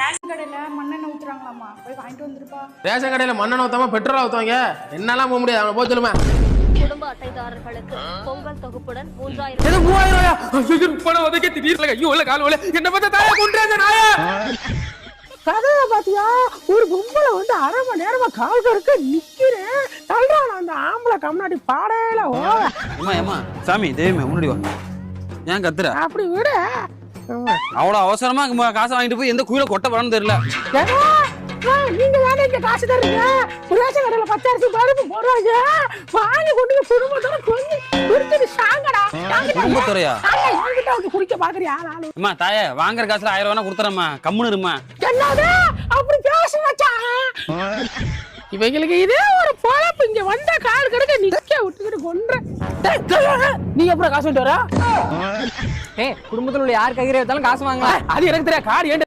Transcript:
Ration கடையில மண்ணெண்ணெய் ஊத்துறாங்களாமா, போய் வாங்கிட்டு வந்துருப்பா. ரேஷன் கடையில மண்ணெண்ணெய் ஊத்தாம பெட்ரோல் ஊத்துவாங்க. என்னெல்லாம் போக முடியாது, அவங்க போய் சொல்லுமா. குடும்ப அட்டைதாரர்களுக்கு பொங்கல் தொகுப்புடன் 3000 இது 3000 பணம் ஒதுக்கி திடீர்னு ஐயோ இல்ல கால் வலி என்ன பார்த்தா தாயா கொன்றாங்க நாயா. கதைய பாத்தியா, ஒரு பொம்பளை வந்து அரை மணி நேரமா கால் கருக்கு நிக்கிறேன் தள்ளுறான். அந்த ஆம்பளை கம்னாடி பாடையில ஏமா சாமி தெய்வமே முன்னாடி வா. ஏன் கத்துற? அப்படி விட அவ்வளவு அவசரமா காசை வாங்கிட்டு போய் எந்த குயில கொட்ட போறான்னு தெரியல. நீங்க தானே இங்க காசு தருவீங்க. ரேஷன் கடையில பச்சரிசி பருப்பு போடுறாங்க, வாங்கி கொண்டு குடும்பத்தோட கொஞ்சம் குடிச்சிட்டு சாங்கடா. குடும்பத்துறையா என்கிட்ட வந்து குடிக்க பாக்குறியா ஆளு? அம்மா தாயே வாங்குற காசுல 1000 ரூபா கொடுத்துறேம்மா, கம்முன்னு இருமா. என்னது அப்படி பேச வச்சா? இவங்களுக்கு இதே ஒரு பொழப்பு. இங்க வந்த கால் கடுக்க நிக்க விட்டுக்கிட்டு கொன்ற. நீ எப்பறம் காசு வாங்கிட்டு வர? குடும்பத்துல உள்ள யார் கையில எடுத்தாலும் காசு வாங்கலாம். அது எனக்கு தெரியாது. கார் ஏன்